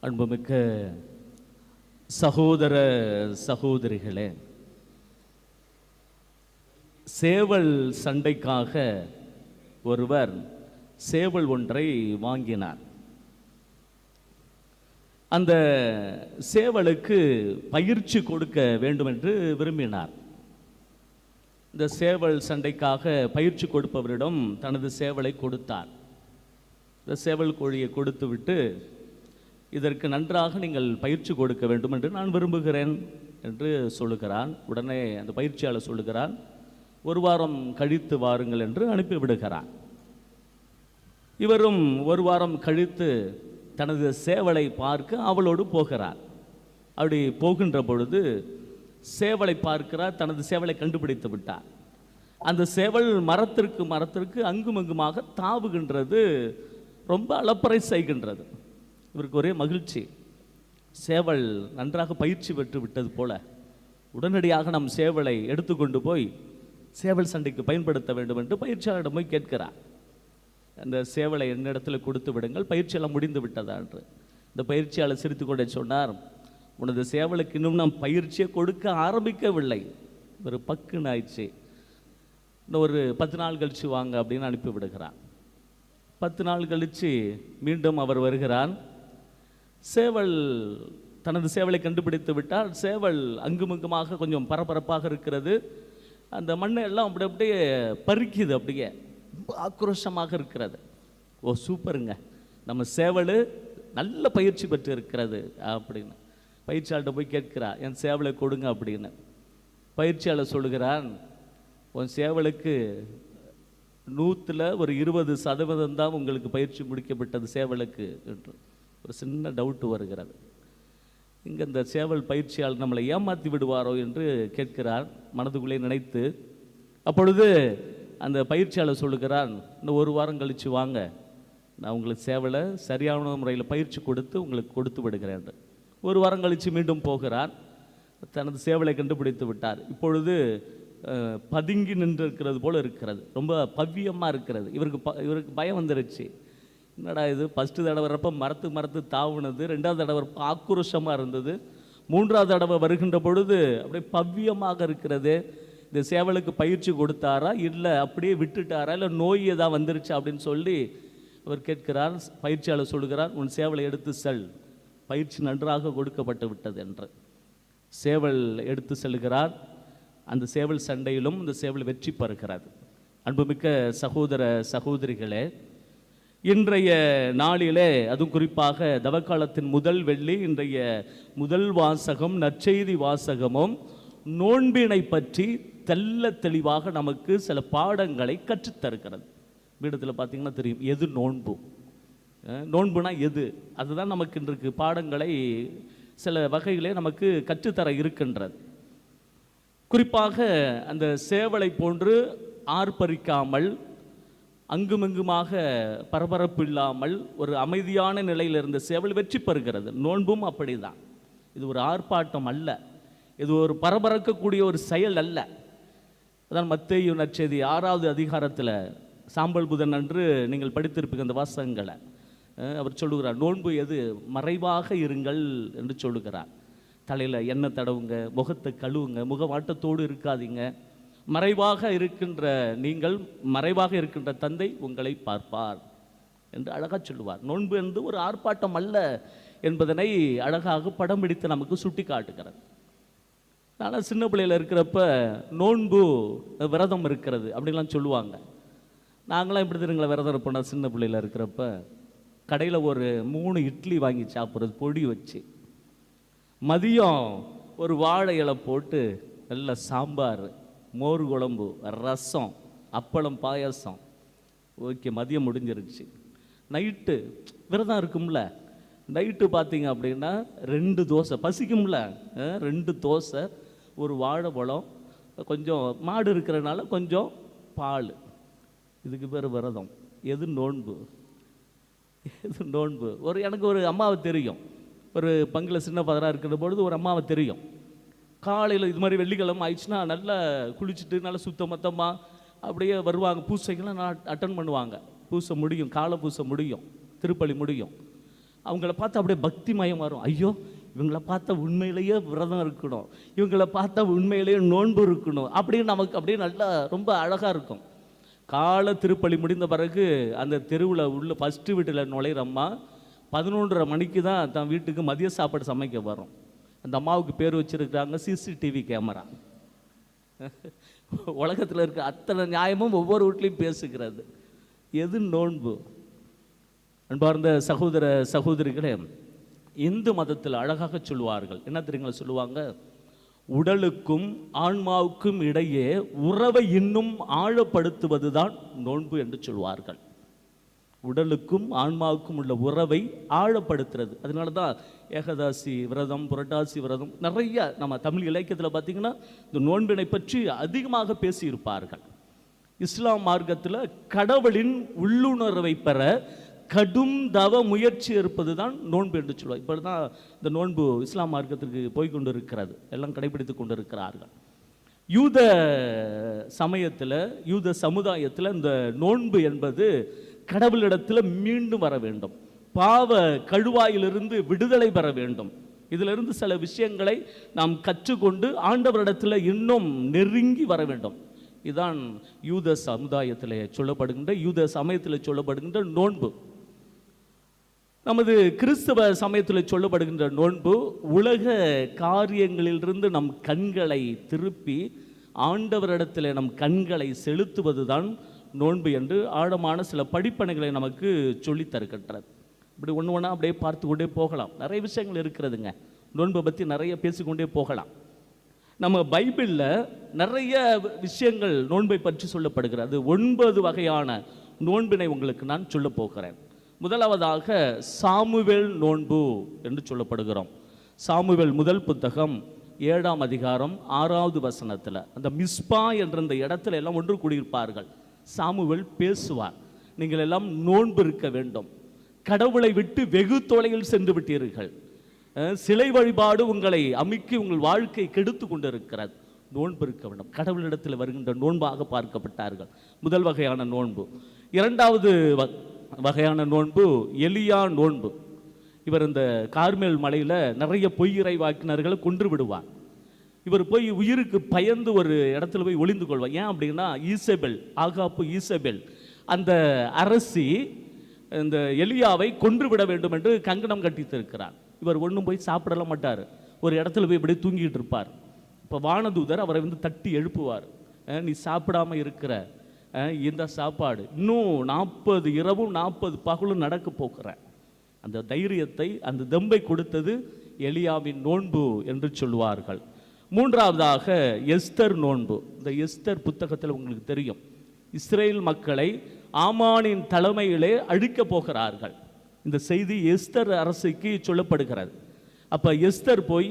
அன்புமிக்க சகோதர சகோதரிகளே, சேவல் சண்டைக்காக ஒருவர் சேவல் ஒன்றை வாங்கினார். அந்த சேவலுக்கு பயிற்சி கொடுக்க வேண்டும் என்று விரும்பினார். இந்த சேவல் சண்டைக்காக பயிற்சி கொடுப்பவரிடம் தனது சேவலை கொடுத்தார். இந்த சேவல் கோழியை கொடுத்து விட்டு, இதற்கு நன்றாக நீங்கள் பயிற்சி கொடுக்க வேண்டும் என்று நான் விரும்புகிறேன் என்று சொல்லுகிறான். உடனே அந்த பயிற்சியாளர் சொல்லுகிறான், ஒரு வாரம் கழித்து வாருங்கள் என்று அனுப்பிவிடுகிறான். இவரும் ஒரு வாரம் கழித்து தனது சேவலை பார்க்க அவளோடு போகிறார். அப்படி போகின்ற பொழுது சேவலை பார்க்கிறார். தனது சேவலை கண்டுபிடித்து விட்டார். அந்த சேவல் மரத்திற்கு அங்குமங்குமாக தாவுகின்றது, ரொம்ப அலப்பறை செய்கின்றது. இவருக்கு ஒரே மகிழ்ச்சி. சேவல் நன்றாக பயிற்சி பெற்று விட்டது போல உடனடியாக நம் சேவலை எடுத்துக்கொண்டு போய் சேவல் சண்டைக்கு பயன்படுத்த வேண்டும் என்று பயிற்சியாளரிடம் போய் கேட்கிறார். அந்த சேவலை என்னிடத்தில் கொடுத்து விடுங்கள், பயிற்சியெல்லாம் முடிந்து விட்டதா என்று. இந்த பயிற்சியாளர் சிரித்து கொண்டே சொன்னார், உனது சேவலுக்கு இன்னும் நாம் பயிற்சியை கொடுக்க ஆரம்பிக்கவில்லை, ஒரு பக்குன்னு ஆயிடுச்சு, இன்னும் ஒரு 10 நாள் கழிச்சு வாங்க அப்படின்னு அனுப்பி விடுகிறார். 10 நாள் கழித்து மீண்டும் அவர் வருகிறான். சேவல் தனது சேவலை கண்டுபிடித்து விட்டால் சேவல் அங்குமங்குமாக கொஞ்சம் பரபரப்பாக இருக்கிறது. அந்த மண்ணை எல்லாம் அப்படியே பறிக்குது, அப்படியே ரொம்ப ஆக்ரோஷமாக இருக்கிறது. ஓ சூப்பருங்க, நம்ம சேவல் நல்ல பயிற்சி பெற்று இருக்கிறது அப்படின்னு பயிற்சியாளர்கிட்ட போய் கேட்கிறார், என் சேவலை கொடுங்க அப்படின்னு. பயிற்சியாளர் சொல்லுகிறான், உன் சேவலுக்கு 100ல் ஒரு 20% தான் உங்களுக்கு பயிற்சி முடிக்கப்பட்டது சேவலுக்கு என்று. ஒரு சின்ன டவுட்டு வருகிறது. இங்கே இந்த சேவல் பயிற்சியாளர் நம்மளை ஏமாற்றி விடுவாரோ என்று கேட்கிறார் மனதுக்குள்ளே நினைத்து. அப்பொழுது அந்த பயிற்சியாளர் சொல்லுகிறான், இன்னும் ஒரு வாரம் கழித்து வாங்க, நான் உங்களுக்கு சேவலை சரியான முறையில் பயிற்சி கொடுத்து உங்களுக்கு கொடுத்து விடுகிறேன். ஒரு வாரம் கழித்து மீண்டும் போகிறார். தனது சேவலை கண்டுபிடித்து விட்டார். இப்பொழுது பதுங்கி நின்று இருக்கிறது போல் இருக்கிறது, ரொம்ப பவ்யமாக இருக்கிறது. இவருக்கு பயம் வந்துருச்சு. என்னடா இது, ஃபஸ்ட்டு தடவை வரப்போ மரத்து தாவுனது, 2வது தடவை வரப்போ ஆக்ரோஷமாக இருந்தது, 3வது தடவை வருகின்ற பொழுது அப்படியே பவ்யமாக இருக்கிறது. இந்த சேவலுக்கு பயிற்சி கொடுத்தாரா இல்லை அப்படியே விட்டுட்டாரா இல்லை நோய் ஏதாவது வந்துருச்சு அப்படின்னு சொல்லி அவர் கேட்கிறார். பயிற்சியாளர் சொல்லுகிறார், உன் சேவலை எடுத்து செல், பயிற்சி நன்றாக கொடுக்கப்பட்டு விட்டது என்று. சேவல் எடுத்து செல்கிறார். அந்த சேவல் சண்டையிலும் இந்த சேவல் வெற்றி பெறுகிறது. அன்புமிக்க சகோதர சகோதரிகளே, இன்றைய நாளிலே அதுவும் குறிப்பாக தவக்காலத்தின் முதல் வெள்ளி, இன்றைய முதல் வாசகம் நற்செய்தி வாசகமும் நோன்பினை பற்றி தெல்ல தெளிவாக நமக்கு சில பாடங்களை கற்றுத்தருகிறது. வீடத்தில் பார்த்தீங்கன்னா தெரியும் எது நோன்பு, நோன்புனா எது, அதுதான் நமக்கு இன்றைக்கு பாடங்களை சில வகைகளே நமக்கு கற்றுத்தர இருக்கின்றது. குறிப்பாக அந்த சேவலை போன்று ஆர்ப்பரிக்காமல் அங்குமங்குமாக பரபரப்பு இல்லாமல் ஒரு அமைதியான நிலையில் இருந்த சேவல் வெற்றி பெறுகிறது. நோன்பும் அப்படிதான். இது ஒரு ஆர்ப்பாட்டம் அல்ல, இது ஒரு பரபரக்கக்கூடிய ஒரு செயல் அல்ல. அதான் மத்தேயு நற்செய்தி 6வது அதிகாரத்தில் சாம்பல் புதன் அன்று நீங்கள் படித்திருப்பீங்க அந்த வாசகங்களை. அவர் சொல்லுகிறார், நோன்பு எது, மறைவாக இருங்கள் என்று சொல்லுகிறார். தலையில் எண்ணெய் தடவுங்க, முகத்தை கழுவுங்க, முகவாட்டத்தோடு இருக்காதீங்க, மறைவாக இருக்கின்ற நீங்கள், மறைவாக இருக்கின்ற தந்தை உங்களை பார்ப்பார் என்று அழகாக சொல்லுவார். நோன்பு என்று ஒரு ஆர்ப்பாட்டம் அல்ல என்பதனை அழகாக படம் பிடித்து நமக்கு சுட்டி காட்டுகிறது. ஆனால் சின்ன பிள்ளையில் இருக்கிறப்ப நோன்பு விரதம் இருக்கிறது அப்படின்லாம் சொல்லுவாங்க. நாங்களாம் இப்படி தெரியுங்களா விரதம் இருப்போம்னா, சின்ன பிள்ளையில் இருக்கிறப்ப கடையில் ஒரு 3 இட்லி வாங்கி சாப்பிட்றது பொடி வச்சு, மதியம் ஒரு வாழை இலை போட்டு நல்ல சாம்பார், மோர் குழம்பு, ரசம், அப்பளம், பாயாசம். ஓகே, மதியம் முடிஞ்சிருச்சு. நைட்டு விரதம் இருக்கும்ல, நைட்டு பார்த்தீங்க அப்படின்னா 2 தோசை, பசிக்கும்ல, 2 தோசை, ஒரு வாழைப்பழம், கொஞ்சம் மாடு இருக்கிறனால கொஞ்சம் பால். இதுக்கு பேர் விரதம். எது நோன்பு, எது நோன்பு? எனக்கு ஒரு அம்மாவை தெரியும், ஒரு பங்கில் சின்ன பதராக இருக்கிற பொழுது ஒரு அம்மாவை தெரியும். காலையில் இது மாதிரி வெள்ளிக்கிழமை ஆயிடுச்சுன்னா நல்லா குளிச்சுட்டு நல்லா சுத்தமத்தமாக அப்படியே வருவாங்க. பூசைக்கெல்லாம் நல்லா அட்டன் பண்ணுவாங்க. பூசை முடியும், காலை பூசை முடியும், திருப்பலி முடியும். அவங்கள பார்த்தா அப்படியே பக்தி மயம் வரும். ஐயோ, இவங்களை பார்த்தா உண்மையிலேயே விரதம் இருக்கணும், இவங்களை பார்த்தா உண்மையிலேயே நோன்பு இருக்கணும் அப்படின்னு நமக்கு அப்படியே நல்லா ரொம்ப அழகாக இருக்கும். காலை திருப்பலி முடிந்த பிறகு அந்த தெருவில் உள்ள ஃபஸ்ட்டு வீட்டில் நுழையிற அம்மா 11:30 மணிக்கு தான் தன் வீட்டுக்கு மதிய சாப்பாடு சமைக்க வரும். அந்த அம்மாவுக்கு பேர் வச்சுருக்காங்க சிசிடிவி கேமரா. உலகத்தில் இருக்க அத்தனை நியாயமும் ஒவ்வொரு வீட்லையும் பேசுகிறது. எது நோன்பு? அன்பார்ந்த சகோதர சகோதரிகளே, இந்து மதத்தில் அழகாக சொல்லுவார்கள். என்ன தெரியுங்களா சொல்லுவாங்க? உடலுக்கும் ஆன்மாவுக்கும் இடையே உறவை இன்னும் ஆழப்படுத்துவது தான் நோன்பு என்று சொல்வார்கள். உடலுக்கும் ஆன்மாவுக்கும் உள்ள உறவை ஆழப்படுத்துறது. அதனால தான் ஏகாதசி விரதம், புரட்டாசி விரதம், நிறைய நம்ம தமிழ் இலக்கியத்தில் பார்த்திங்கன்னா இந்த நோன்பினை பற்றி அதிகமாக பேசியிருப்பார்கள். இஸ்லாம் மார்க்கத்தில் கடவுளின் உள்ளுணர்வை பெற கடும் தவ முயற்சி இருப்பது தான் நோன்பு என்று சொல்லுவார். இப்போ தான் இந்த நோன்பு இஸ்லாம் மார்க்கத்திற்கு போய்கொண்டு இருக்கிறது, எல்லாம் கடைபிடித்து கொண்டு இருக்கிறார்கள். யூத சமயத்தில், யூத சமுதாயத்தில் இந்த நோன்பு என்பது கடவுளிடத்தில் மீண்டும் வர வேண்டும், பாவ கழுவாயிலிருந்து விடுதலை பெற வேண்டும். இதிலிருந்து சில விஷயங்களை நாம் கற்றுக்கொண்டு ஆண்டவரிடத்தில் இன்னும் நெருங்கி வர வேண்டும். இதுதான் யூத சமுதாயத்தில் சொல்லப்படுகின்ற, யூத சமயத்தில் சொல்லப்படுகின்ற நோன்பு. நமது கிறிஸ்தவ சமயத்தில் சொல்லப்படுகின்ற நோன்பு உலக காரியங்களிலிருந்து நம் கண்களை திருப்பி ஆண்டவரிடத்தில் நம் கண்களை செலுத்துவது தான் நோன்பு என்று ஆழமான சில படிப்பனைகளை நமக்கு சொல்லித் தருகின்றது. இப்படி ஒன்று ஒன்றா அப்படியே பார்த்து கொண்டே போகலாம். நிறைய விஷயங்கள் இருக்கிறதுங்க, நோன்பை பற்றி நிறைய பேசிக்கொண்டே போகலாம். நம்ம பைபிளில் நிறைய விஷயங்கள் நோன்பை பற்றி சொல்லப்படுகிறது. 9 வகையான நோன்பினை உங்களுக்கு நான் சொல்ல போகிறேன். முதலாவதாக சாமுவேல் நோன்பு என்று சொல்லப்படுகிறோம். சாமுவேல் முதல் புத்தகம் 7ஆம் அதிகாரம் 6வது வசனத்தில் அந்த மிஸ்பா என்ற இந்த இடத்துல எல்லாம் ஒன்று கூடியிருப்பார்கள். சாமுவேல் பேசுவார், நீங்கள் எல்லாம் நோன்பு இருக்க வேண்டும், கடவுளை விட்டு வெகு தொலைவில் சென்று விட்டீர்கள், சிலை வழிபாடு உங்களை அமுக்கி உங்கள் வாழ்க்கை கெடுத்து கொண்டிருக்கிறது, நோன்பு இருக்க வேண்டும். கடவுளிடத்தில் வருகின்ற நோன்பாக பார்க்கப்பட்டார்கள். முதல் வகையான நோன்பு. இரண்டாவது வகையான நோன்பு எலியா நோன்பு. இவர் இந்த கார்மேல் மலையில் நிறைய பொய் இறைவாக்கினர்களை கொன்று விடுவார். இவர் போய் உயிருக்கு பயந்து ஒரு இடத்துல போய் ஒளிந்து கொள்வார். ஏன் அப்படின்னா ஈசபெல், ஆகாப்பு ஈசபெல் அந்த அரசி இந்த எலியாவை கொன்று விட வேண்டும் என்று கங்கணம் கட்டித்திருக்கிறார். இவர் ஒன்றும் போய் சாப்பிடலாம் மாட்டார், ஒரு இடத்துல போய் இப்படியே தூங்கிட்டு இருப்பார். இப்போ வானதூதர் அவரை வந்து தட்டி எழுப்புவார். நீ சாப்பிடாம இருக்கிற இந்த சாப்பாடு இன்னும் 40 இரவும் 40 பகலும் நடக்க போகிறேன். அந்த தைரியத்தை, அந்த தெம்பை கொடுத்தது எலியாவின் நோன்பு என்று சொல்வார்கள். மூன்றாவதாக எஸ்தர் நோன்பு. இந்த எஸ்தர் புத்தகத்தில் உங்களுக்கு தெரியும், இஸ்ரேல் மக்களை ஆமானின் தலைமையிலே அழிக்கப் போகிறார்கள். இந்த செய்தி எஸ்தர் அரசுக்கு சொல்லப்படுகிறது. அப்போ எஸ்தர் போய்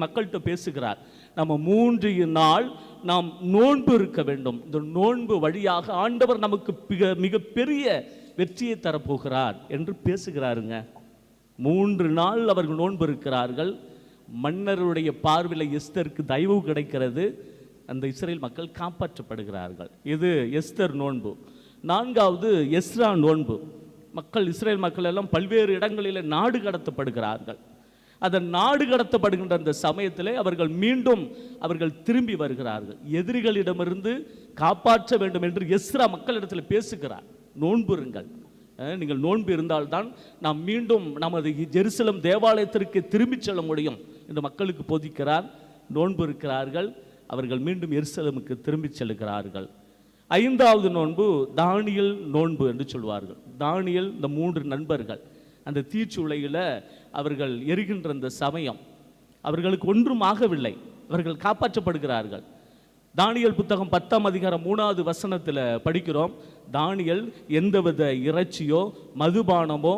மக்கள்கிட்ட பேசுகிறார், நம்ம 3 நாள் நாம் நோன்பு இருக்க வேண்டும், இந்த நோன்பு வழியாக ஆண்டவர் நமக்கு மிகப்பெரிய வெற்றியை தரப்போகிறார் என்று பேசுகிறாருங்க. 3 நாள் அவர்கள் நோன்பு இருக்கிறார்கள். மன்னருடைய பார்வையில் எஸ்தருக்கு தயவு கிடைக்கிறது, அந்த இஸ்ரேல் மக்கள் காப்பாற்றப்படுகிறார்கள். இது எஸ்தர் நோன்பு. நான்காவது எஸ்ரா நோன்பு. இஸ்ரேல் மக்கள் எல்லாம் பல்வேறு இடங்களில் நாடு கடத்தப்படுகிறார்கள். அதன் நாடு கடத்தப்படுகின்ற அந்த சமயத்திலே அவர்கள் திரும்பி வருகிறார்கள். எதிரிகளிடமிருந்து காப்பாற்ற வேண்டும் என்று எஸ்ரா மக்களிடத்தில் பேசுகிறார். நோன்பு இருங்கள், நீங்கள் நோன்பு இருந்தால்தான் நாம் மீண்டும் நமது ஜெருசலம் தேவாலயத்திற்கு திரும்பி செல்ல முடியும் என்று மக்களுக்கு போதிக்கிறார். நோன்பு இருக்கிறார்கள், அவர்கள் மீண்டும் எருசலேமுக்கு திரும்பி செல்கிறார்கள். 5வது நோன்பு தானியேல் நோன்பு என்று சொல்வார்கள். தானியேல், இந்த 3 நண்பர்கள் அந்த தீச்சுளையில் அவர்கள் எரிகின்ற அந்த சமயம் அவர்களுக்கு ஒன்றும் ஆகவில்லை, அவர்கள் காப்பாற்றப்படுகிறார்கள். தானியேல் புத்தகம் 10ஆம் அதிகாரம் 3வது வசனத்தில் படிக்கிறோம், தானியேல் எந்தவித இறைச்சியோ மதுபானமோ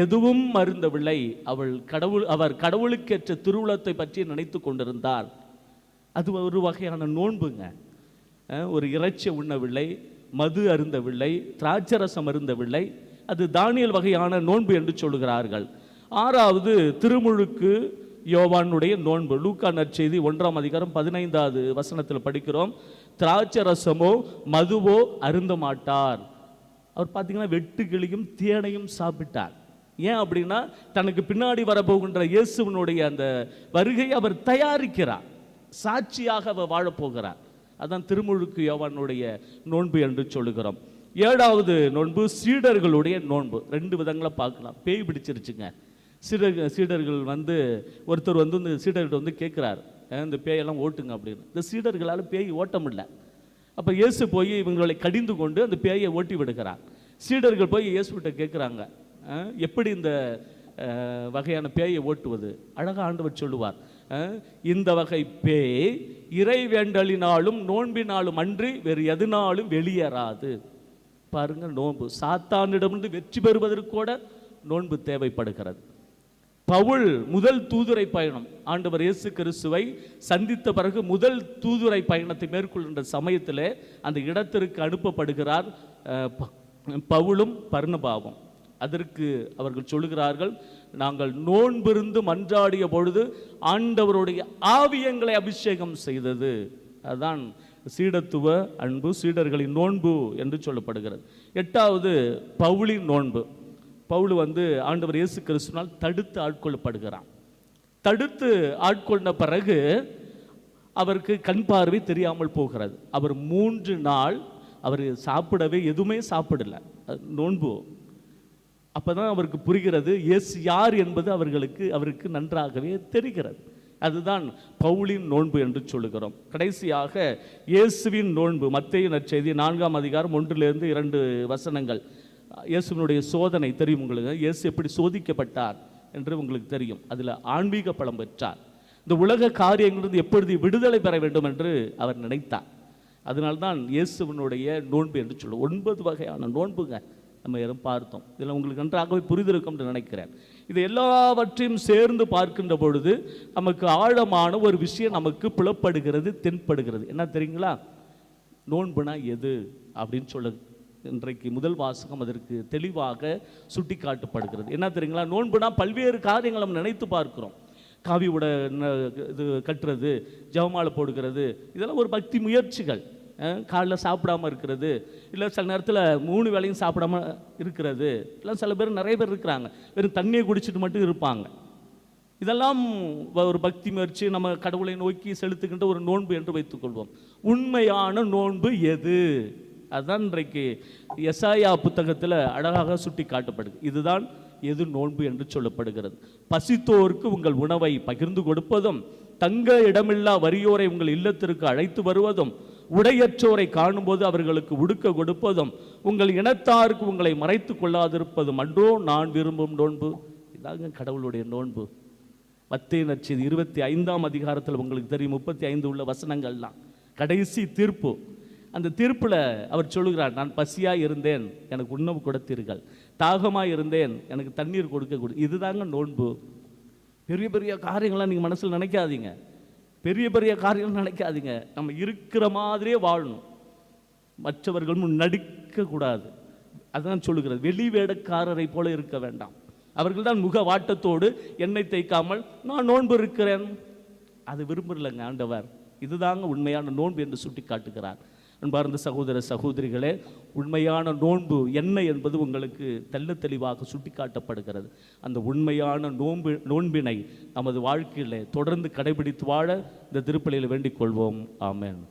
எதுவும் மருந்தவில்லை, அவர் கடவுளுக்கேற்ற திருவுளத்தை பற்றி நினைத்து கொண்டிருந்தார். அது ஒரு வகையான நோன்புங்க. ஒரு இறைச்சியை உண்ணவில்லை, மது அருந்தவில்லை, திராட்சரசம் அருந்தவில்லை. அது தானியேல் வகையான நோன்பு என்று சொல்லுகிறார்கள். 6வது திருமுழுக்கு யோவானுடைய நோன்பு. லூக்கா நற்செய்தி 1ஆம் அதிகாரம் 15வது வசனத்தில் படிக்கிறோம், திராட்சரசமோ மதுவோ அருந்த மாட்டார். அவர் பார்த்தீங்கன்னா வெட்டுக்கிளியும் தேனையும் சாப்பிட்டார். ஏன் அப்படின்னா தனக்கு பின்னாடி வரப்போகின்ற இயேசுவனுடைய அந்த வருகையை அவர் தயாரிக்கிறார், சாட்சியாக அவர் வாழப்போகிறார். அதான் திருமுழுக்கு யோவானுடைய நோன்பு என்று சொல்லுகிறோம். 7வது நோன்பு சீடர்களுடைய நோன்பு. 2 விதங்களை பார்க்கலாம். பேய் பிடிச்சிருச்சுங்க. சீடர்கள் ஒருத்தர் இந்த சீடர்கிட்ட கேட்குறாரு, இந்த பேயெல்லாம் ஓட்டுங்க அப்படின்னு. இந்த சீடர்களால் பேய் ஓட்ட முடியல. அப்போ இயேசு போய் இவங்களை கடிந்து கொண்டு அந்த பேயை ஓட்டி விடுகிறார். சீடர்கள் போய் இயேசுகிட்ட கேட்குறாங்க, எப்படி இந்த வகையான பேயை ஓட்டுவது? அழகாக ஆண்டவர் சொல்லுவார், இந்த வகை பேய் இறை வேண்டலினாலும் நோன்பினாலும் அன்றி வேறு எதுனாலும் வெளியேறாது. பாருங்க, நோன்பு சாத்தானிடமிருந்து வெற்றி பெறுவதற்கு கூட நோன்பு தேவைப்படுகிறது. பவுல் முதல் தூதுரை பயணம், ஆண்டவர் இயேசு கிறிஸ்துவை சந்தித்த பிறகு முதல் தூதுரை பயணத்தை மேற்கொள்கின்ற சமயத்தில் அந்த இடத்திற்கு அனுப்பப்படுகிறார் பவுலும் பர்னபாவும். அதற்கு அவர்கள் சொல்லுகிறார்கள், நாங்கள் நோன்பிருந்து மன்றாடிய பொழுது ஆண்டவருடைய ஆவியங்களை அபிஷேகம் செய்தது. அதுதான் சீடத்துவ அன்பு, சீடர்களின் நோன்பு என்று சொல்லப்படுகிறது. 8வது பவுலின் நோன்பு. பவுல் ஆண்டவர் இயேசு கிறிஸ்துவினால் தடுத்து ஆட்கொள்ளப்படுகிறான். தடுத்து ஆட்கொண்ட பிறகு அவருக்கு கண் பார்வை தெரியாமல் போகிறது. அவர் 3 நாள் அவர் சாப்பிடவே எதுவுமே சாப்பிடல, நோன்பு. அப்போதான் அவருக்கு புரிகிறது இயேசு யார் என்பது அவருக்கு நன்றாகவே தெரிகிறது. அதுதான் பவுலின் நோன்பு என்று சொல்லுகிறோம். கடைசியாக இயேசுவின் நோன்பு. மத்தேயு நற்செய்தி 4ஆம் அதிகாரம் 1-2 வசனங்கள். இயேசுவினுடைய சோதனை தெரியும் உங்களுக்கு. இயேசு எப்படி சோதிக்கப்பட்டார் என்று உங்களுக்கு தெரியும். அதில் ஆன்மீக பலம் பெற்றார். இந்த உலக காரியங்களிலிருந்து எப்படி விடுதலை பெற வேண்டும் என்று அவர் நினைத்தார். அதனால்தான் இயேசுவினுடைய நோன்பு என்று சொல்லுவோம். 9 வகையான நோன்புங்க நம்ம எதுவும் பார்த்தோம். இதில் உங்களுக்கு நன்றாகவே புரிந்திருக்கும் என்று நினைக்கிறேன். இது எல்லாவற்றையும் சேர்ந்து பார்க்கின்ற பொழுது நமக்கு ஆழமான ஒரு விஷயம் நமக்கு புலப்படுகிறது, தென்படுகிறது. என்ன தெரியுங்களா? நோன்புனா எது அப்படின்னு சொல்ல இன்றைக்கு முதல் வாசகம் அதற்கு தெளிவாக சுட்டி காட்டப்படுகிறது. என்ன தெரியுங்களா? நோன்புனா பல்வேறு காரியங்களை நம்ம நினைத்து பார்க்கிறோம். காவி உட இது கட்டுறது, ஜெபமாலை போடுகிறது, இதெல்லாம் ஒரு பக்தி முயற்சிகள். காலைல சாப்பிடாமல் இருக்கிறது, இல்லை சில நேரத்தில் 3 வேளையும் சாப்பிடாமல் இருக்கிறது, இல்லை சில பேர் நிறைய பேர் இருக்கிறாங்க வெறும் தண்ணியை குடிச்சிட்டு மட்டும் இருப்பாங்க. இதெல்லாம் ஒரு பக்தி முயற்சி, நம்ம கடவுளை நோக்கி செலுத்துகின்ற ஒரு நோன்பு என்று வைத்துக்கொள்வோம். உண்மையான நோன்பு எது? அதுதான் இன்றைக்கு எசாயா புத்தகத்தில் அழகாக சுட்டி காட்டப்படுது. இதுதான் எது நோன்பு என்று சொல்லப்படுகிறது. பசித்தோருக்கு உங்கள் உணவை பகிர்ந்து கொடுப்பதும், தங்க இடமில்லா வறியோரை உங்கள் இல்லத்திற்கு அழைத்து வருவதும், உடையற்றோரை காணும்போது அவர்களுக்கு உடுக்க கொடுப்பதும், உங்கள் இனத்தாருக்கு உங்களை மறைத்து கொள்ளாதிருப்பதும் அன்றோ நான் விரும்பும் நோன்பு. இதாங்க கடவுளுடைய நோன்பு. மத்தேயு நற்செய்தி 25ஆம் அதிகாரத்தில் உங்களுக்கு தெரியும் 35 உள்ள வசனங்கள்லாம் கடைசி தீர்ப்பு. அந்த தீர்ப்பில் அவர் சொல்லுகிறார், நான் பசியாக இருந்தேன், எனக்கு உணவு கொடுத்தீர்கள், தாகமாக இருந்தேன், எனக்கு தண்ணீர் கொடுக்க. இதுதாங்க நோன்பு. பெரிய பெரிய காரியங்கள்லாம் நீங்கள் மனசில் நினைக்காதீங்க, பெரிய பெரிய காரியங்கள் நினைக்காதீங்க. நம்ம இருக்கிற மாதிரியே வாழணும், மற்றவர்கள் முன் நடிக்கக்கூடாது. அதுதான் சொல்லுகிறது. வெளி வேடக்காரரை போல இருக்க வேண்டாம். அவர்கள் தான் முக வாட்டத்தோடு எண்ணெய் தேய்க்காமல் நான் நோன்பு இருக்கிறேன், அது விரும்புகிறலங்க ஆண்டவர். இதுதாங்க உண்மையான நோன்பு என்று சுட்டி காட்டுகிறார். அன்பார்ந்த சகோதர சகோதரிகளே, உண்மையான நோன்பு என்ன என்பது உங்களுக்கு தெள்ள தெளிவாக சுட்டி காட்டப்படுகிறது. அந்த உண்மையான நோன்பினை நமது வாழ்க்கையில் தொடர்ந்து கடைபிடித்து வாழ இந்த திருப்பலியில் வேண்டிக் கொள்வோம். ஆமென்.